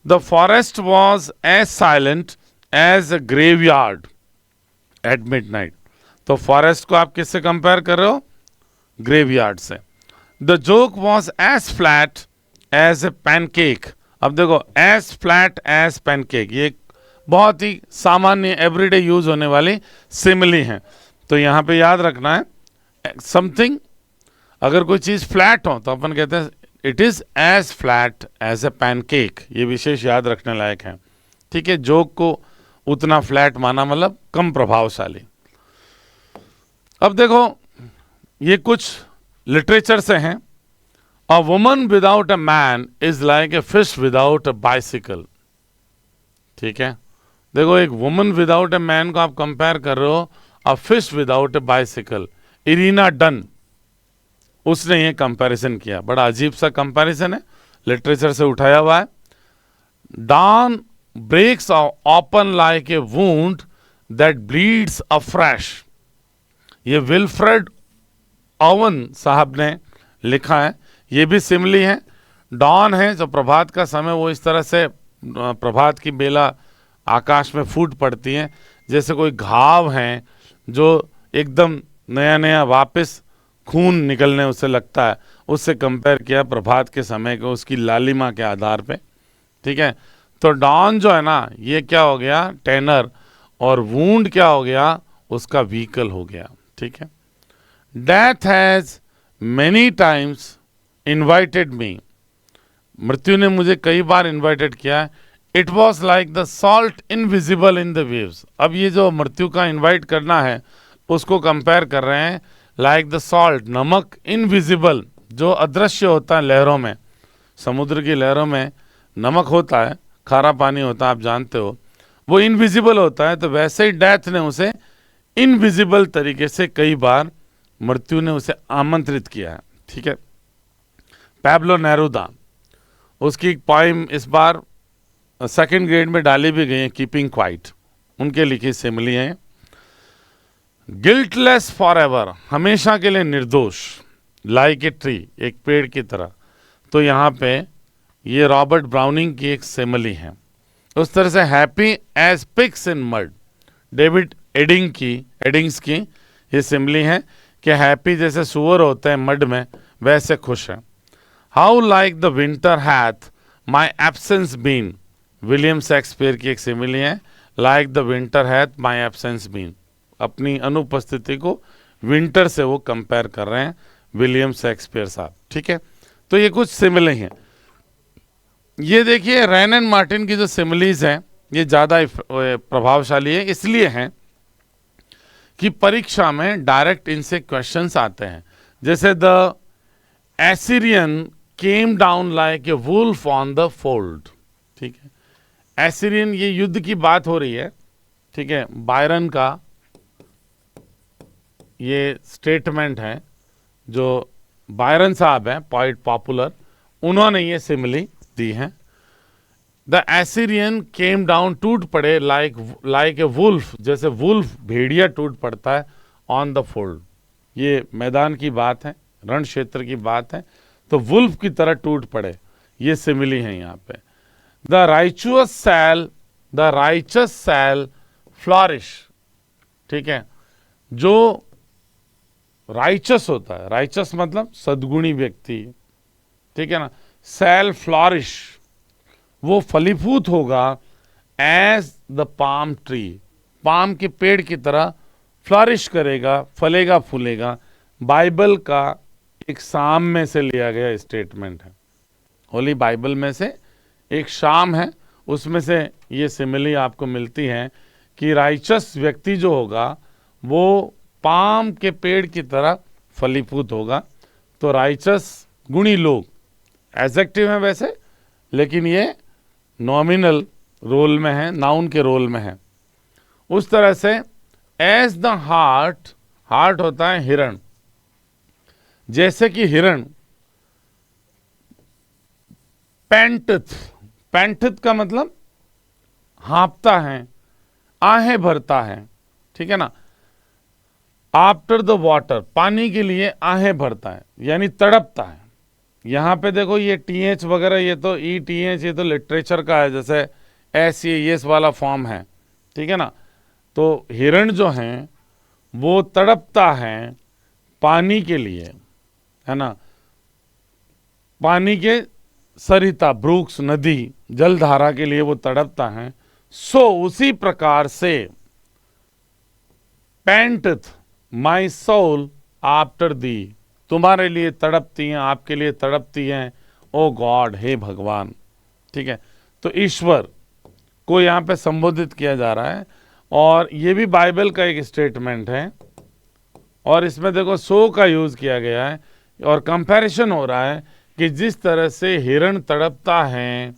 The forest was as silent as a graveyard at midnight, तो फॉरेस्ट को आप किससे कंपेयर कर रहे हो, ग्रेवयार्ड से। The joke was as flat as a pancake, अब देखो एज फ्लैट एज पैनकेक, ये बहुत ही सामान्य एवरीडे यूज होने वाली सिमिली है। तो यहाँ पे याद रखना है समथिंग, अगर कोई चीज फ्लैट हो तो अपन कहते हैं it is as flat as a pancake, ये विशेष याद रखने लायक है, ठीक है। जोक को उतना फ्लैट माना मतलब कम प्रभावशाली। अब देखो ये कुछ लिटरेचर से हैं। A woman without a man is like a fish without a bicycle, ठीक है। देखो एक वुमन विदाउट ए मैन को आप कंपेयर कर रहे हो a fish without A bicycle, Irina done, उसने ये कंपैरिजन किया, बड़ा अजीब सा कंपैरिजन है, लिटरेचर से उठाया हुआ है। Dawn breaks open like a wound that bleeds afresh, ये विल्फ्रेड ओवन साहब ने लिखा है, ये भी सिमिली है। डॉन है जो प्रभात का समय, वो इस तरह से प्रभात की बेला आकाश में फूट पड़ती है, जैसे कोई घाव है जो एकदम नया नया वापस खून निकलने उसे लगता है, उससे कंपेयर किया प्रभात के समय को उसकी लालिमा के आधार पे, ठीक है। तो डॉन जो है ना ये क्या हो गया, टेनर, और वूंड क्या हो गया, उसका व्हीकल हो गया, ठीक है। Death has many times invited मी, मृत्यु ने मुझे कई बार इन्वाइटेड किया है। It was like the salt invisible in the waves, अब ये जो मृत्यु का इन्वाइट करना है उसको कंपेयर कर रहे हैं लाइक द सॉल्ट, नमक, इनविजिबल, जो अदृश्य होता है लहरों में, समुद्र की लहरों में नमक होता है, खारा पानी होता है, आप जानते हो, वो इनविजिबल होता है, तो वैसे ही डेथ ने उसे इनविजिबल तरीके से कई बार मृत्यु ने उसे आमंत्रित किया है, ठीक है। पैब्लो नेरुदा, उसकी एक पोइम इस बार सेकंड ग्रेड में डाली भी गई है, कीपिंग क्वाइट, उनके लिखी सिमिली है। गिल्टलेस फॉर एवर, हमेशा के लिए निर्दोष, लाइक ए ट्री, एक पेड़ की तरह, तो यहाँ पे ये रॉबर्ट ब्राउनिंग की एक सिमिली है। उस तरह से happy as pigs in mud, David Eddings की ये सिमिली है कि हैप्पी जैसे सुअर होते हैं मड में, वैसे खुश है। How like the winter hath my absence been, William Shakespeare की एक सिमिली है, like the winter hath my absence been, अपनी अनुपस्थिति को विंटर से वो कंपेयर कर रहे हैं विलियम शेक्सपियर साहब, ठीक है। तो ये कुछ सिमिली हैं। ये देखिए रैन एंड मार्टिन की जो सिमिलीज हैं ये ज़्यादा प्रभावशाली है, इसलिए हैं कि परीक्षा में डायरेक्ट इनसे क्वेश्चंस आते हैं, जैसे the Assyrian came down like a wolf on the fold, ठीक है। एसिरियन, ये युद्ध की बात हो रही है, ठीक है, बायरन का ये स्टेटमेंट है, जो बायरन साहब हैं पॉइट पॉपुलर, उन्होंने ये सिमिली दी है। द एसिरियन केम डाउन, टूट पड़े, लाइक ए वुल्फ, जैसे वुल्फ भेड़िया टूट पड़ता है, ऑन द फोल्ड, ये मैदान की बात है, रण क्षेत्र की बात है, तो वुल्फ की तरह टूट पड़े, ये सिमिली है यहाँ पे। द राइचस सैल फ्लॉरिश, ठीक है, जो राइचस होता है, राइचस मतलब सद्गुणी व्यक्ति, ठीक है ना, सैल फ्लॉरिश, वो फलीभूत होगा, as the palm tree, palm के पेड़ की तरह फ्लॉरिश करेगा, फलेगा फूलेगा। बाइबल का एक साम में से लिया गया स्टेटमेंट है, होली बाइबल में से एक शाम है, उसमें से ये सिमिली आपको मिलती है कि राइचस व्यक्ति जो होगा वो पाम के पेड़ की तरह फलीभूत होगा। तो राइचस गुणी लोग एडजेक्टिव है वैसे, लेकिन ये नॉमिनल रोल में है, नाउन के रोल में है। उस तरह से एज द हार्ट, हार्ट होता है हिरण, जैसे कि हिरण पैंटथ, पैंटथ का मतलब हाँपता है, आहें भरता है, ठीक है ना। आफ्टर द वाटर, पानी के लिए आहें भरता है यानी तड़पता है। यहां पे देखो ये टीएच वगैरह, ये तो ई टीएच, ये तो लिटरेचर का है, जैसे एस ये यस वाला फॉर्म है, ठीक है ना। तो हिरण जो हैं वो तड़पता है पानी के लिए, है ना, पानी के सरिता, ब्रूक्स, नदी, जलधारा के लिए वो तड़पता है। सो उसी प्रकार से पैंटथ माई सोल आफ्टर दी, तुम्हारे लिए तड़पती हैं, आपके लिए तड़पती हैं, ओ गॉड, हे भगवान, ठीक है। तो ईश्वर को यहाँ पे संबोधित किया जा रहा है, और ये भी बाइबल का एक स्टेटमेंट है, और इसमें देखो सो का यूज किया गया है, और कंपैरिजन हो रहा है कि जिस तरह से हिरण तड़पता है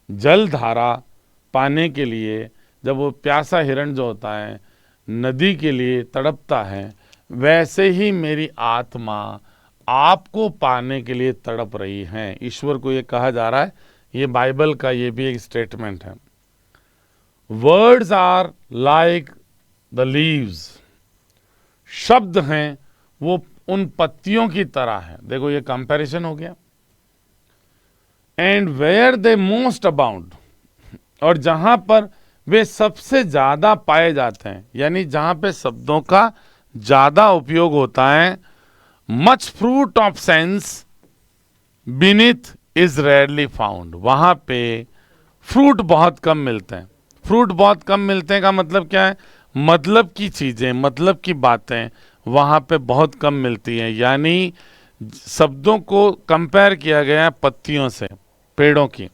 जलधारा पाने के लिए, जब वो प्यासा हिरण जो होता है नदी के लिए तड़पता है, वैसे ही मेरी आत्मा आपको पाने के लिए तड़प रही है। ईश्वर को ये कहा जा रहा है, ये बाइबल का ये भी एक स्टेटमेंट है। Words are like the leaves, शब्द हैं वो उन पत्तियों की तरह है। देखो ये कंपैरिजन हो गया। And where they most abound, और जहां पर वे सबसे ज्यादा पाए जाते हैं, यानी जहां पे शब्दों का ज्यादा उपयोग होता है, much fruit of sense beneath is rarely found, वहां पे फ्रूट बहुत कम मिलते हैं। फ्रूट बहुत कम मिलते हैं का मतलब क्या है, मतलब की चीजें, मतलब की बातें वहां पे बहुत कम मिलती हैं। यानी शब्दों को कंपेयर किया गया है पत्तियों से, पेड़ों की,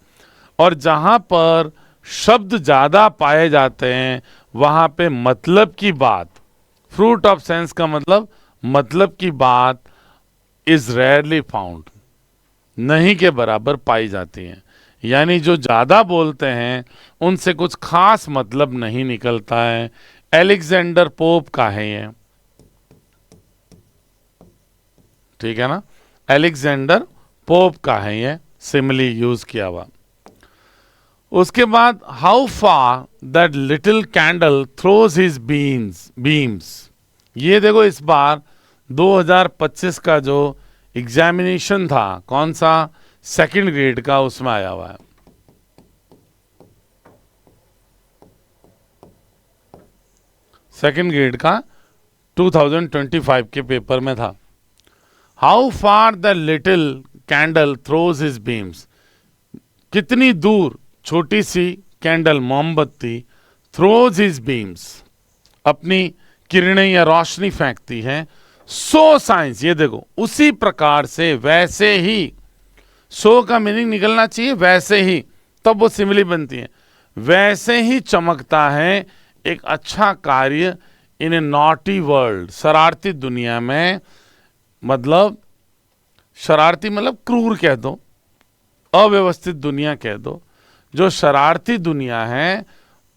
और जहां पर शब्द ज्यादा पाए जाते हैं वहां पे मतलब की बात, फ्रूट ऑफ सेंस का मतलब की बात इज रेयरली फाउंड, नहीं के बराबर पाई जाती है। यानी जो ज्यादा बोलते हैं उनसे कुछ खास मतलब नहीं निकलता है। एलेक्जेंडर पोप का है ये, ठीक है ना, एलेक्जेंडर पोप का है ये सिमिली यूज किया हुआ। उसके बाद how far that little candle throws his beams, ये देखो इस बार 2025 का जो एग्जामिनेशन था, कौन सा, सेकंड ग्रेड का, उसमें आया हुआ है। सेकंड ग्रेड का 2025 के पेपर में था। How far the little candle throws his beams, कितनी दूर छोटी सी कैंडल, मोमबत्ती, थ्रोज हिज बीम्स, अपनी किरणें या रोशनी फेंकती है। सो साइंस, ये देखो उसी प्रकार से, वैसे ही, सो का मीनिंग निकलना चाहिए वैसे ही, तब वो सिमिली बनती है। वैसे ही चमकता है एक अच्छा कार्य इन ए नॉटी वर्ल्ड, शरारती दुनिया में, मतलब शरारती मतलब क्रूर कह दो, अव्यवस्थित दुनिया कह दो, जो शरारती दुनिया है,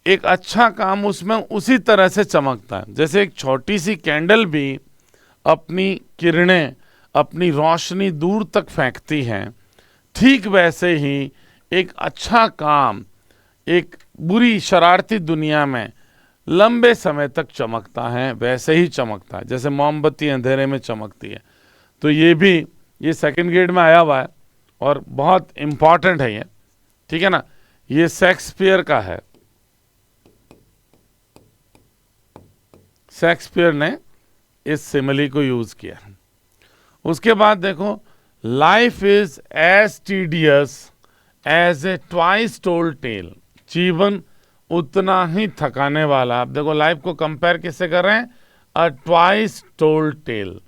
एक अच्छा काम उसमें उसी तरह से चमकता है। जैसे एक छोटी सी कैंडल भी अपनी किरणें, अपनी रोशनी दूर तक फेंकती है, ठीक वैसे ही एक अच्छा काम एक बुरी शरारती दुनिया में लंबे समय तक चमकता है, वैसे ही चमकता है जैसे मोमबत्ती अंधेरे में चमकती है। तो ये भी, ये सेकंड ग्रेड में आया हुआ है और बहुत इंपॉर्टेंट है ये, ठीक है ना। ये शेक्सपियर का है, शेक्सपियर ने इस सिमिली को यूज किया। उसके बाद देखो, life is as tedious as a twice told tale, जीवन उतना ही थकाने वाला। आप देखो लाइफ को कंपेयर किससे कर रहे हैं, अ ट्वाइस टोल्ड टेल,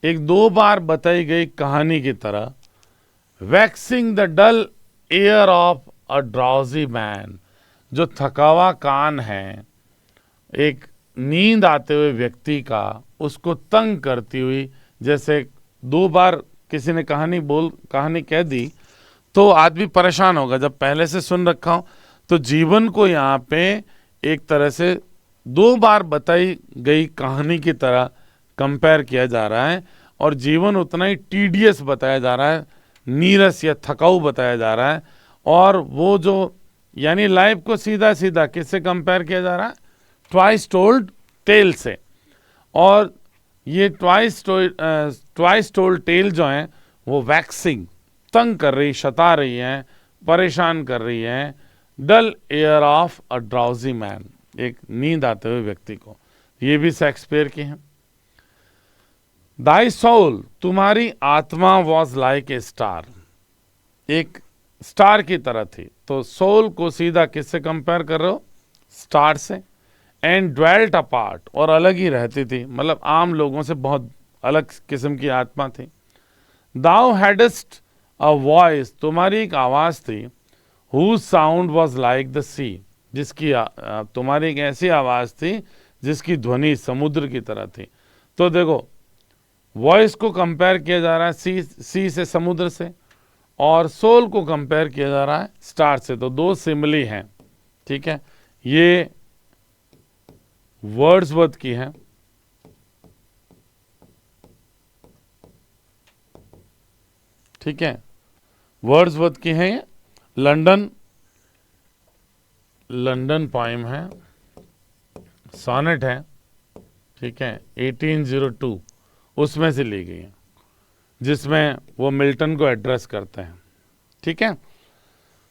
एक 2 बार बताई गई कहानी की तरह, vexing the dull air of a drowsy man, जो थका हुआ कान है एक नींद आते हुए व्यक्ति का, उसको तंग करती हुई, जैसे 2 बार किसी ने कहानी कह दी तो आदमी परेशान होगा। जब पहले से सुन रखा हो तो जीवन को यहाँ पे एक तरह से 2 बार बताई गई कहानी की तरह कंपेयर किया जा रहा है, और जीवन उतना ही टीडियस बताया जा रहा है, नीरस या थकाऊ बताया जा रहा है। और वो जो यानी लाइफ को सीधा सीधा किससे कंपेयर किया जा रहा है? ट्वाइस टोल्ड टेल से। और ये ट्वाइस टोल्ड टेल जो है वो वैक्सिंग, तंग कर रही, सता रही है, परेशान कर रही है, dull air of a drowsy man, एक नींद आते हुए व्यक्ति को। ये भी शेक्सपियर की हैं। दाई सोल, तुम्हारी आत्मा वॉज लाइक ए स्टार, एक स्टार की तरह थी। तो सोल को सीधा किससे कंपेयर कर रहे हो? स्टार से। एंड ड्वेल्ट अपार्ट, और अलग ही रहती थी, मतलब आम लोगों से बहुत अलग किस्म की आत्मा थी। दाउ हैडस्ट अ वॉइस, तुम्हारी एक आवाज थी, whose sound was like the sea, जिसकी तुम्हारी एक ऐसी आवाज थी जिसकी ध्वनि समुद्र की तरह थी। तो देखो, वॉइस को कंपेयर किया जा रहा है सी से, समुद्र से, और सोल को कंपेयर किया जा रहा है स्टार से। तो 2 सिमिली हैं, ठीक है। ये वर्ड्सवर्थ की है, ठीक है, वर्ड्सवर्थ की है। ये लंदन पोएम है, सोनेट है, ठीक है, 1802 उसमें से ली गई है, जिसमें वो मिल्टन को एड्रेस करते हैं, ठीक है।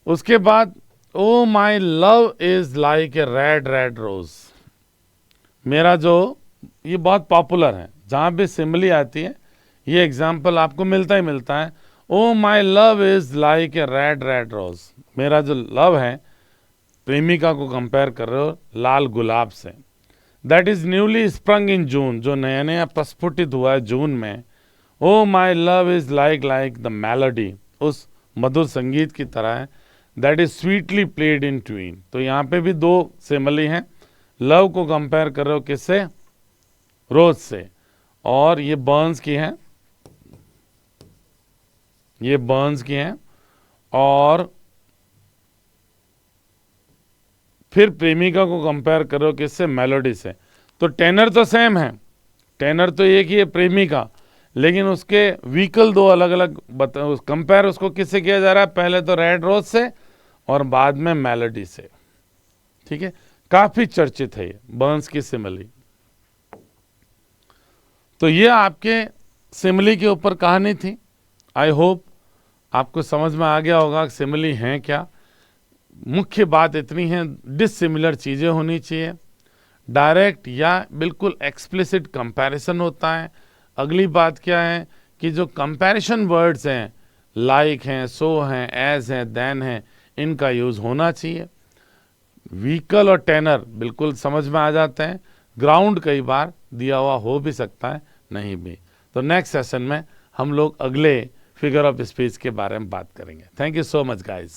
उसके बाद, O my love is like a red red rose, मेरा जो, ये बहुत पॉपुलर है, जहां भी सिमिली आती है ये एग्जाम्पल आपको मिलता ही मिलता है। O my love is like a red red rose, मेरा जो लव है, प्रेमिका को कंपेयर कर रहे हो लाल गुलाब से। That is newly sprung in June, जो नया नया प्रस्फुटित हुआ है जून में। O my love is like the melody, उस मधुर संगीत की तरह है। That is sweetly played in tune. तो यहाँ पे भी 2 सिमिली हैं। लव को कंपेयर कर रहे हो किससे? रोज से। और ये बर्न्स की है, ये बर्न्स की है। और फिर प्रेमिका को कंपेयर कर रहे हो किससे? मेलोडी से। तो टेनर तो सेम है, टेनर तो एक ही है, प्रेमिका, लेकिन उसके व्हीकल 2 अलग अलग कंपेयर उसको किससे किया जा रहा है? पहले तो रेड रोज से और बाद में मेलोडी से, ठीक है। काफी चर्चित है ये बर्न्स की सिमिली। तो ये आपके सिमिली के ऊपर कहानी थी। आई होप आपको समझ में आ गया होगा सिमिली हैं क्या। मुख्य बात इतनी है, डिसिमिलर चीजें होनी चाहिए, डायरेक्ट या बिल्कुल एक्सप्लिसिट कंपैरिजन होता है। अगली बात क्या है कि जो कंपैरिजन वर्ड्स हैं, लाइक हैं, सो हैं, एज हैं, देन हैं, इनका यूज होना चाहिए। व्हीकल और टेनर बिल्कुल समझ में आ जाते हैं। ग्राउंड कई बार दिया हुआ हो भी सकता है, नहीं भी। तो नेक्स्ट सेशन में हम लोग अगले फिगर ऑफ स्पीच के बारे में बात करेंगे। Thank you so much guys.